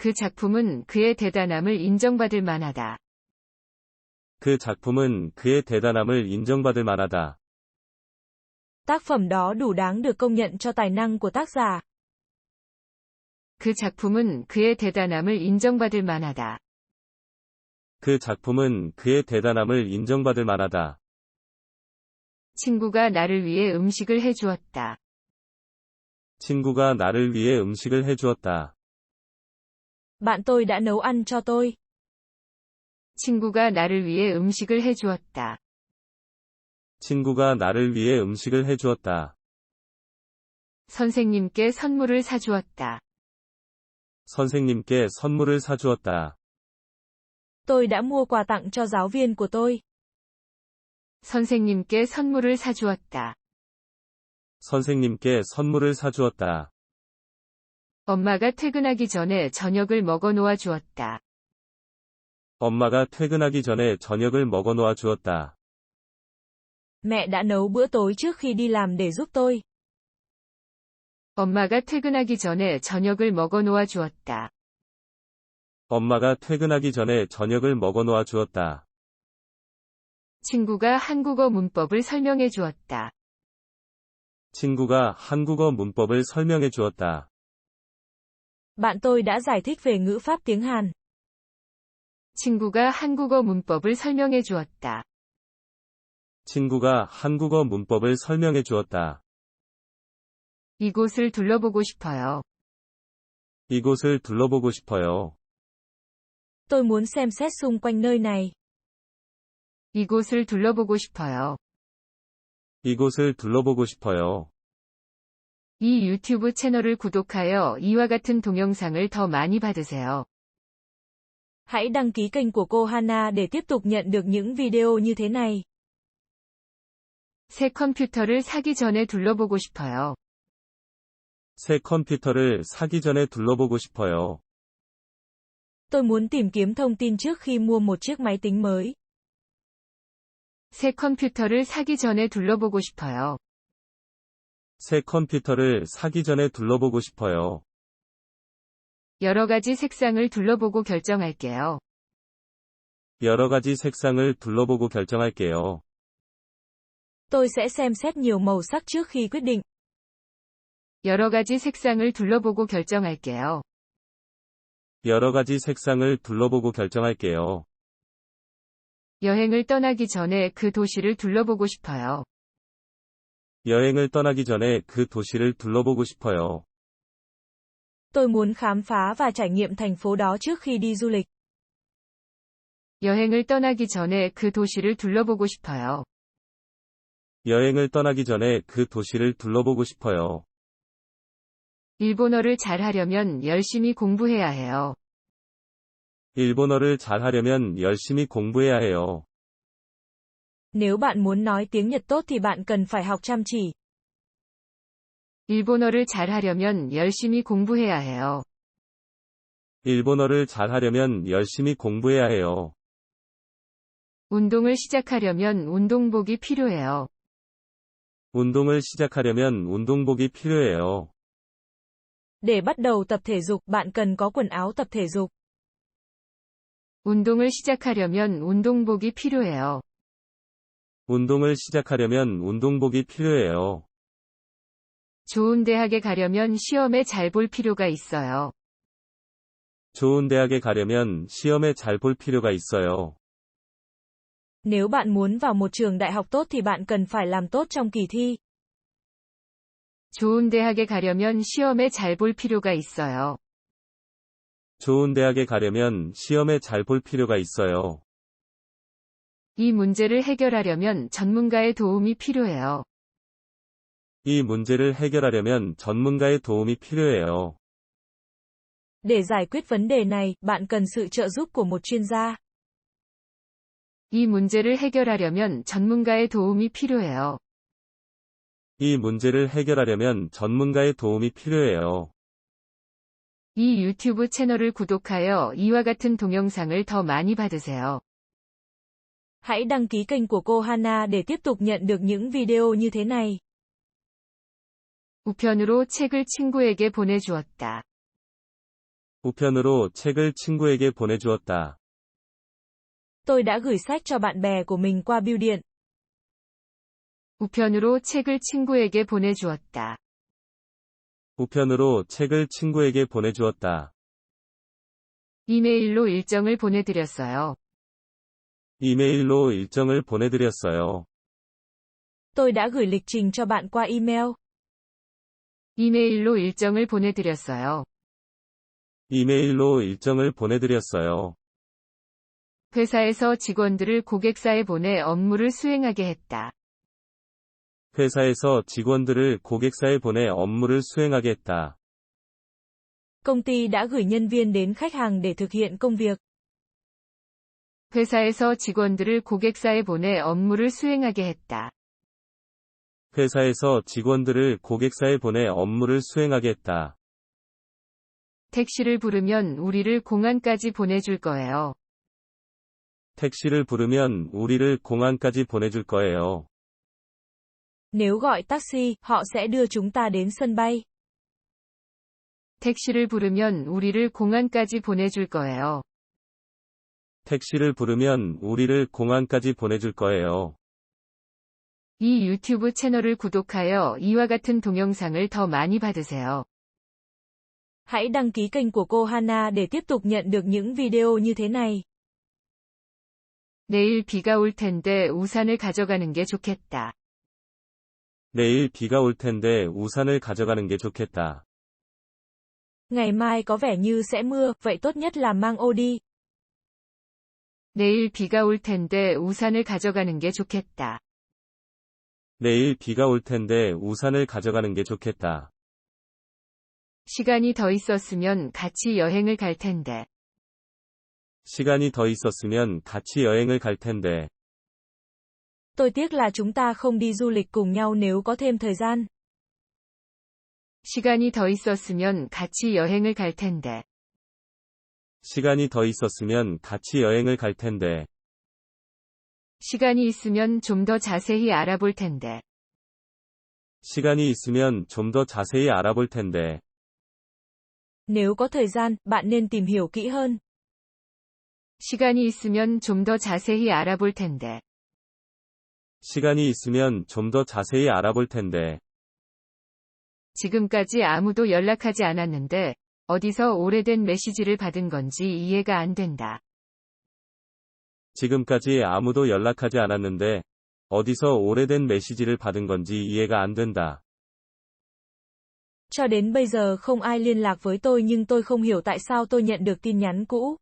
그 작품은 그의 대단함을 인정받을 만하다. 그 작품은 그의 대단함을 인정받을 만하다. Tác phẩm đó đủ đáng được công nhận cho tài năng của tác giả. 그 작품은 그의 대단함을 인정받을 만하다. 그 작품은 그의 대단함을 인정받을 만하다. 친구가 나를 위해 음식을 해주었다. 친구가 나를 위해 음식을 해주었다. Bạn tôi đã nấu ăn cho tôi. 친구가 나를 위해 음식을 해주었다. 친구가 나를 위해 음식을 해주었다. 선생님께 선물을 사주었다. 선생님께 선물을 사주었다. Tôi đã mua quà tặng cho giáo viên của tôi. 선생님께 선물을 사주었다. 선생님께 선물을 사주었다. 엄마가 퇴근하기 전에 저녁을 먹어 놓아 주었다. 엄마가 퇴근하기 전에 저녁을 먹어 놓아 주었다. Mẹ đã nấu bữa tối trước khi đi làm để giúp tôi. 엄마가 퇴근하기 전에 저녁을 먹어 놓아 주었다. 엄마가 퇴근하기 전에 저녁을 먹어 놓아 주었다. 친구가 한국어 문법을 설명해 주었다. 친구가 한국어 문법을 설명해 주었다. Bạn tôi đã giải thích về ngữ pháp tiếng Hàn. 친구가 한국어 문법을 설명해 주었다. 친구가 한국어 문법을 설명해 주었다. 이곳을 둘러보고 싶어요. 이곳을 둘러보고 싶어요. Tôi muốn xem xét xung quanh nơi này. 이곳을 둘러보고 싶어요. 이곳을 둘러보고 싶어요. 이 유튜브 채널을 구독하여 이와 같은 동영상을 더 많이 받으세요. Hãy đăng ký kênh của cô Hana để tiếp tục nhận được những video như thế này. 새 컴퓨터를 사기 전에 둘러보고 싶어요. 새 컴퓨터를 사기 전에 둘러보고 싶어요. Tôi muốn tìm kiếm thông tin trước khi mua một chiếc máy tính mới. 새 컴퓨터를 사기 전에 둘러보고 싶어요. 새 컴퓨터를 사기 전에 둘러보고 싶어요. 여러 가지 색상을 둘러보고 결정할게요. 여러 가지 색상을 둘러보고 결정할게요. Tôi sẽ xem xét nhiều màu sắc trước khi quyết định. 여러 가지 색상을 둘러보고 결정할게요. 여러 가지 색상을 둘러보고 결정할게요. 여행을 떠나기 전에 그 도시를 둘러보고 싶어요. 여행을 떠나기 전에 그 도시를 둘러보고 싶어요. Tôi muốn khám phá và trải nghiệm thành phố đó trước khi đi du lịch. 여행을 떠나기 전에 그 도시를 둘러보고 싶어요. 여행을 떠나기 전에 그 도시를 둘러보고 싶어요. 일본어를 잘하려면 열심히 공부해야 해요. 일본어를 잘하려면 열심히 공부해야 해요. Nếu bạn muốn nói tiếng Nhật tốt thì bạn cần phải học chăm chỉ. 일본어를 잘하려면 열심히 공부해야 해요. 일본어를 잘하려면 열심히 공부해야 해요. 운동을 시작하려면 운동복이 필요해요. 운동을 시작하려면 운동복이 필요해요. Để bắt đầu tập thể dục, bạn cần có quần áo tập thể dục. 운동을 시작하려면 운동복이 필요해요. 운동을 시작하려면 운동복이 필요해요. 좋은 대학에 가려면 시험에 잘 볼 필요가 있어요. 좋은 대학에 가려면 시험에 잘 볼 필요가 있어요. Nếu bạn muốn vào một trường đại học tốt thì bạn cần phải làm tốt trong kỳ thi. 좋은 대학에 가려면 시험에 잘 볼 필요가 있어요. 좋은 대학에 가려면 시험에 잘 볼 필요가 있어요. 이 문제를 해결하려면 전문가의 도움이 필요해요. 이 문제를 해결하려면 전문가의 도움이 필요해요. Để giải quyết vấn đề này, bạn cần sự trợ giúp của một chuyên gia. 이 문제를 해결하려면 전문가의 도움이 필요해요. 이 문제를 해결하려면 전문가의 도움이 필요해요. 이 유튜브 채널을 구독하여 이와 같은 동영상을 더 많이 받으세요. Hãy đăng ký kênh của cô Hana để tiếp tục nhận được những video như thế này. 우편으로 책을 친구에게 보내주었다. 우편으로 책을 친구에게 보내주었다. Tôi đã gửi sách cho bạn bè của mình qua bưu điện. 우편으로 책을 친구에게 보내주었다. 우편으로 책을 친구에게 보내주었다. 이메일로 일정을 보내드렸어요. 이메일로 일정을 보내드렸어요. Tôi đã gửi lịch trình cho bạn qua email. 이메일로 일정을 보내드렸어요. 이메일로 일정을 보내드렸어요. 회사에서 직원들을 고객사에 보내 업무를 수행하게 했다. 회사에서 직원들을 고객사에 보내 업무를 수행하게 했다. Công ty đã gửi nhân viên đến khách hàng để thực hiện công việc. 회사에서 직원들을 고객사에 보내 업무를 수행하게 했다. 회사에서 직원들을 고객사에 보내 업무를 수행하게 했다. 택시를 부르면 우리를 공항까지 보내줄 거예요. 택시를 부르면 우리를 공항까지 보내줄 거예요. Nếu gọi taxi, họ sẽ đưa chúng ta đến sân bay. 택시를 부르면 우리를 공항까지 보내줄 거예요. 택시를 부르면 우리를 공항까지 보내줄 거예요. 이 유튜브 채널을 구독하여 이와 같은 동영상을 더 많이 받으세요. Hãy đăng ký kênh của cô Hana để tiếp tục nhận được những video như thế này. 내일 비가 올 텐데 우산을 가져가는 게 좋겠다. 내일 비가 올 텐데 우산을 가져가는 게 좋겠다. Ngày mai có vẻ như sẽ mưa, vậy tốt nhất là mang ô đi. 내일 비가 올 텐데 우산을 가져가는 게 좋겠다. 내일 비가 올 텐데 우산을 가져가는 게 좋겠다. 시간이 더 있었으면 같이 여행을 갈 텐데. 시간이 더 있었으면 같이 여행을 갈 텐데. Tôi tiếc là chúng ta không đi du lịch cùng nhau nếu có thêm thời gian. 시간이 더 있었으면 같이 여행을 갈 텐데. 시간이 더 있었으면 같이 여행을 갈 텐데. 시간이 있으면 좀 더 자세히 알아볼 텐데. 시간이 있으면 좀 더 자세히 알아볼 텐데. Nếu có thời gian, bạn nên tìm hiểu kỹ hơn. 시간이 있으면 좀 더 자세히 알아볼 텐데. 시간이 있으면 좀 더 자세히 알아볼 텐데. 지금까지 아무도 연락하지 않았는데, 어디서 오래된 메시지를 받은 건지 이해가 안 된다. 지금까지 아무도 연락하지 않았는데, 어디서 오래된 메시지를 받은 건지 이해가 안 된다. Cho đến bây giờ không ai liên lạc với tôi nhưng tôi không hiểu tại sao tôi nhận được tin nhắn cũ.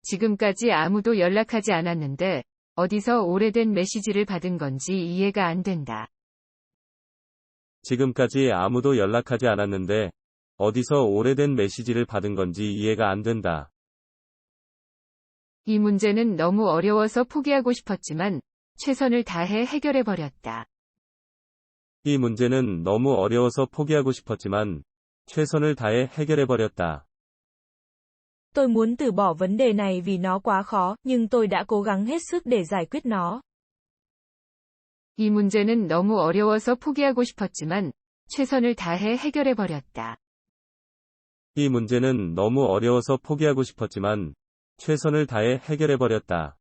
지금까지 아무도 연락하지 않았는데, 어디서 오래된 메시지를 받은 건지 이해가 안 된다. 지금까지 아무도 연락하지 않았는데, 어디서 오래된 메시지를 받은 건지 이해가 안 된다. 이 문제는 너무 어려워서 포기하고 싶었지만, 최선을 다해 해결해버렸다. 이 문제는 너무 어려워서 포기하고 싶었지만, 최선을 다해 해결해버렸다. Tôi muốn từ bỏ vấn đề này vì nó quá khó, nhưng tôi đã cố gắng hết sức để giải quyết nó. 이 문제는 너무 어려워서 포기하고 싶었지만, 최선을 다해 해결해버렸다. 이 문제는 너무 어려워서 포기하고 싶었지만, 최선을 다해 해결해버렸다.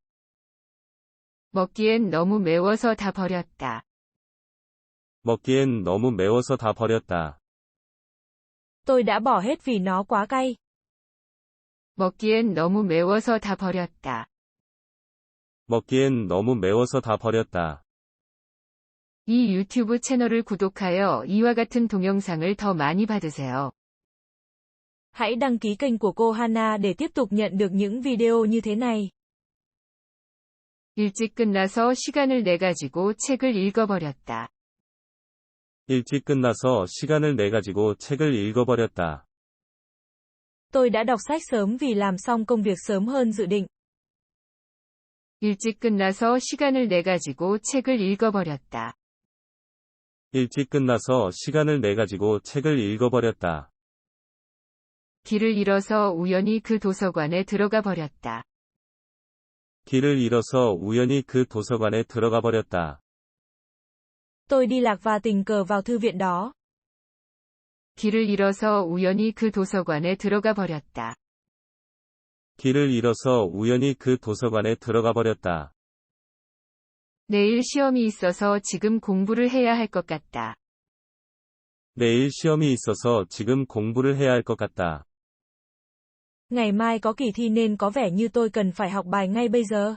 먹기엔 너무 매워서 다 버렸다. 먹기엔 너무 매워서 다 버렸다. Tôi đã bỏ hết vì nó quá cay. 먹기엔 너무 매워서 다 버렸다. 먹기엔 너무 매워서 다 버렸다. 이 유튜브 채널을 구독하여 이와 같은 동영상을 더 많이 받으세요. Hãy đăng ký kênh của cô Hana để tiếp tục nhận được những video như thế này. 일찍 끝나서 시간을 내가지고 책을 읽어버렸다. 일찍 끝나서 시간을 내가지고 책을 읽어버렸다. Tôi đã đọc sách sớm vì làm xong công việc sớm hơn dự định. 일찍 끝나서 시간을 내가지고 책을 읽어버렸다. 일찍 끝나서 시간을 내가지고 책을 읽어버렸다. 길을 잃어서 우연히 그 도서관에 들어가 버렸다. 길을 잃어서 우연히 그 도서관에 들어가 버렸다. Tôi đi lạc và tình cờ vào thư viện đó. 길을 잃어서 우연히 그 도서관에 들어가 버렸다. 길을 잃어서 우연히 그 도서관에 들어가 버렸다. 내일 시험이 있어서 지금 공부를 해야 할 것 같다. 내일 시험이 있어서 지금 공부를 해야 할 것 같다. Ngày mai có kỳ thi nên có vẻ như tôi cần phải học bài ngay bây giờ.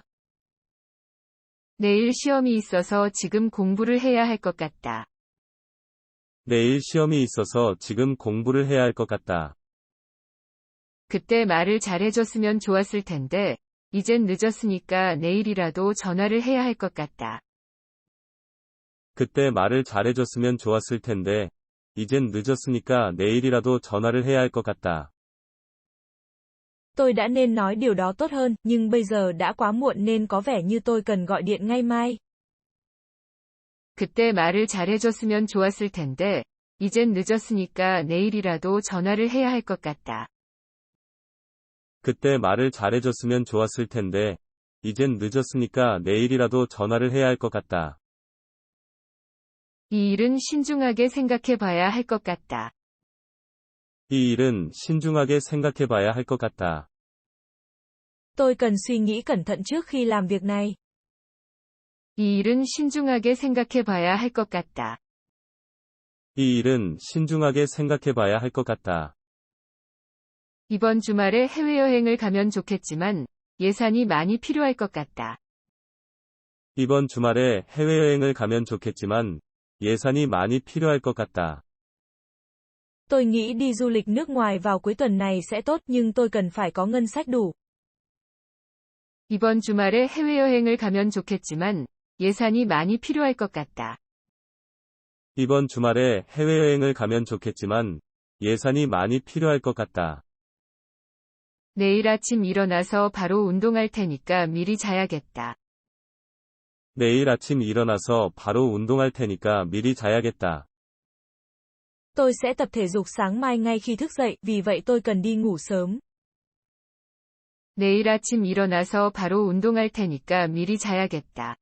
내일 시험이 있어서 지금 공부를 해야 할 것 같다. 내일 시험이 있어서 지금 공부를 해야 할 것 같다. 그때 말을 잘해줬으면 좋았을 텐데, 이젠 늦었으니까 내일이라도 전화를 해야 할 것 같다. 그때 말을 잘해줬으면 좋았을 텐데, 이젠 늦었으니까 내일이라도 전화를 해야 할 것 같다. Tôi đã nên nói điều đó tốt hơn, nhưng bây giờ đã quá muộn nên có vẻ như tôi cần gọi điện ngay mai. 그때 말을 잘해줬으면 좋았을 텐데, 이젠 늦었으니까 내일이라도 전화를 해야 할 것 같다. 그때 말을 잘해줬으면 좋았을 텐데, 이젠 늦었으니까 내일이라도 전화를 해야 할 것 같다. 이 일은 신중하게 생각해 봐야 할 것 같다. 이 일은 신중하게 생각해 봐야 할 것 같다. Tôi cần suy nghĩ cẩn thận trước khi làm việc này. 이 일은 신중하게 생각해 봐야 할 것 같다. 이 일은 신중하게 생각해 봐야 할 것 같다. 이번 주말에 해외여행을 가면 좋겠지만, 예산이 많이 필요할 것 같다. 이번 주말에 해외여행을 가면 좋겠지만, 예산이 많이 필요할 것 같다. Tôi nghĩ đi du lịch nước ngoài vào cuối tuần này sẽ tốt nhưng tôi cần phải có ngân sách đủ. 이번 주말에 해외여행을 가면 좋겠지만, 예산이 많이 필요할 것 같다. 이번 주말에 해외여행을 가면 좋겠지만, 예산이 많이 필요할 것 같다. 내일 아침 일어나서 바로 운동할 테니까 미리 자야겠다. 내일 아침 일어나서 바로 운동할 테니까 미리 자야겠다. Tôi sẽ tập thể dục sáng mai ngay khi thức dậy, vì vậy tôi cần đi ngủ sớm. 내일 아침 일어나서 바로 운동할 테니까 미리 자야겠다.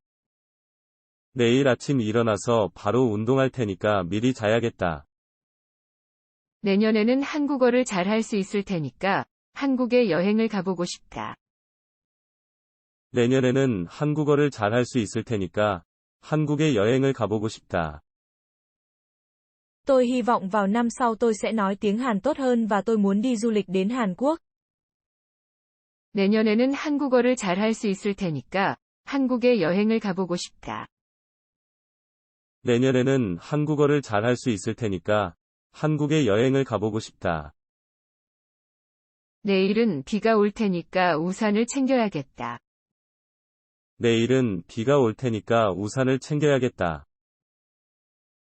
내일 아침 일어나서 바로 운동할 테니까 미리 자야겠다. 내년에는 한국어를 잘 할 수 있을 테니까 한국에 여행을 가보고 싶다. 내년에는 한국어를 잘 할 수 있을 테니까 한국에 여행을 가보고 싶다. Tôi hy vọng vào năm sau tôi sẽ nói tiếng Hàn tốt hơn và tôi muốn đi du lịch đến Hàn Quốc. 내년에는 한국어를 잘 할 수 있을 테니까 한국에 여행을 가보고 싶다. 내년에는 한국어를 잘 할 수 있을 테니까 한국에 여행을 가보고 싶다. 내일은 비가 올 테니까 우산을 챙겨야겠다. 내일은 비가 올 테니까 우산을 챙겨야겠다.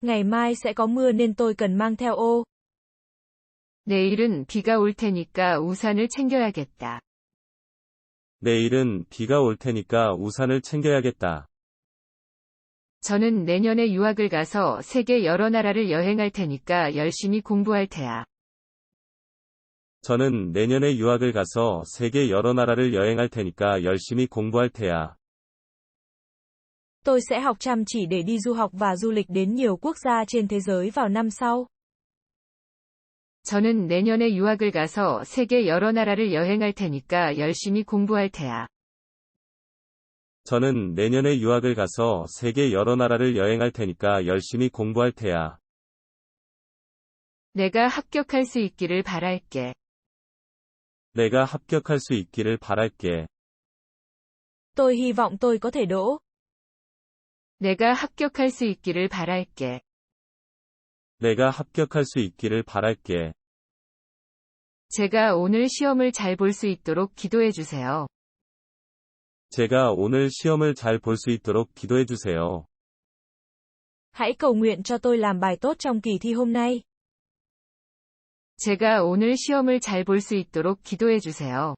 Ngày mai sẽ có mưa nên tôi cần mang theo ô. 내일은 비가 올 테니까 우산을 챙겨야겠다. 내일은 비가 올 테니까 우산을 챙겨야겠다. 저는 내년에 유학을 가서 세계 여러 나라를 여행할 테니까 열심히 공부할 테야. 저는 내년에 유학을 가서 세계 여러 나라를 여행할 테니까 열심히 공부할 테야. Tôi sẽ học chăm chỉ để đi du học và du lịch đến nhiều quốc gia trên thế giới vào năm sau. 저는 내년에 유학을 가서 세계 여러 나라를 여행할 테니까 열심히 공부할 테야. 저는 내년에 유학을 가서 세계 여러 나라를 여행할 테니까 열심히 공부할 테야. 내가 합격할 수 있기를 바랄게. 내가 합격할 수 있기를 바랄게. Tôi hy vọng tôi có thể đỗ. 내가 합격할 수 있기를 바랄게. 내가 합격할 수 있기를 바랄게. 제가 오늘 시험을 잘 볼 수 있도록 기도해 주세요. 제가 오늘 시험을 잘 볼 수 있도록 기도해 주세요. Hãy cầu nguyện cho tôi làm bài tốt trong kỳ thi hôm nay. 제가 오늘 시험을 잘 볼 수 있도록 기도해 주세요.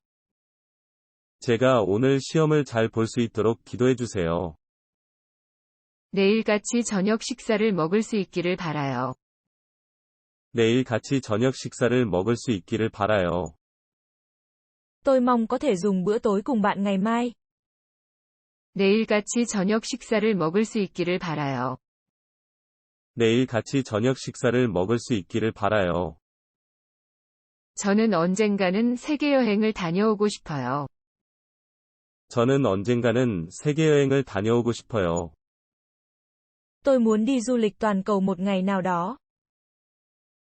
제가 오늘 시험을 잘 볼 수 있도록 기도해 주세요. 내일 같이 저녁 식사를 먹을 수 있기를 바라요. 내일 같이 저녁 식사를 먹을 수 있기를 바라요. Tôi mong có thể dùng bữa tối cùng bạn ngày mai. 내일 같이 저녁 식사를 먹을 수 있기를 바라요. 내일 같이 저녁 식사를 먹을 수 있기를 바라요. 저는 언젠가는 세계 여행을 다녀오고 싶어요. 저는 언젠가는 세계 여행을 다녀오고 싶어요. Tôi muốn đi du lịch toàn cầu một ngày nào đó.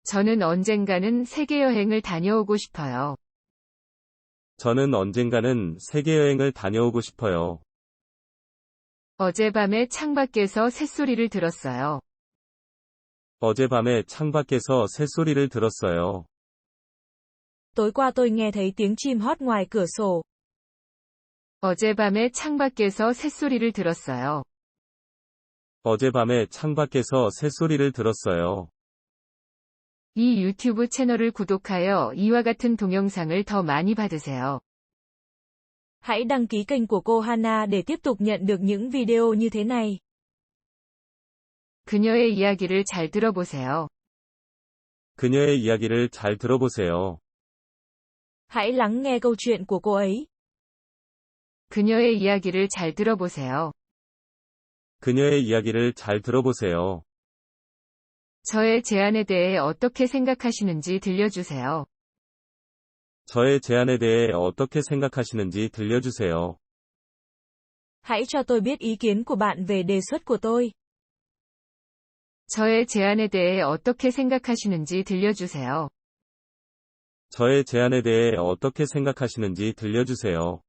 저는 언젠가는 세계 여행을 다녀오고 싶어요. 저는 언젠가는 세계 여행을 다녀오고 싶어요. 어젯밤에 창밖에서 새소리를 들었어요. 어젯밤에 창밖에서 새소리를 들었어요. Tối qua tôi nghe thấy tiếng chim hót ngoài cửa sổ. 어젯밤에 창밖에서 새소리를 들었어요. 어젯밤에 창밖에서 새소리를 들었어요. 이 유튜브 채널을 구독하여 이와 같은 동영상을 더 많이 받으세요. Hãy đăng ký kênh của cô Hana để tiếp tục nhận được những video như thế này. 그녀의 이야기를 잘 들어보세요. 그녀의 이야기를 잘 들어보세요. Hãy lắng nghe câu chuyện của cô ấy. 그녀의 이야기를 잘 들어보세요. 그녀의 이야기를 잘 들어보세요. 저의 제안에 대해 어떻게 생각하시는지 들려주세요. 저의 제안에 대해 어떻게 생각하시는지 들려주세요. Hãy cho tôi biết ý kiến của bạn về đề xuất của tôi. 저의 제안에 대해 어떻게 생각하시는지 들려주세요. 저의 제안에 대해 어떻게 생각하시는지 들려주세요.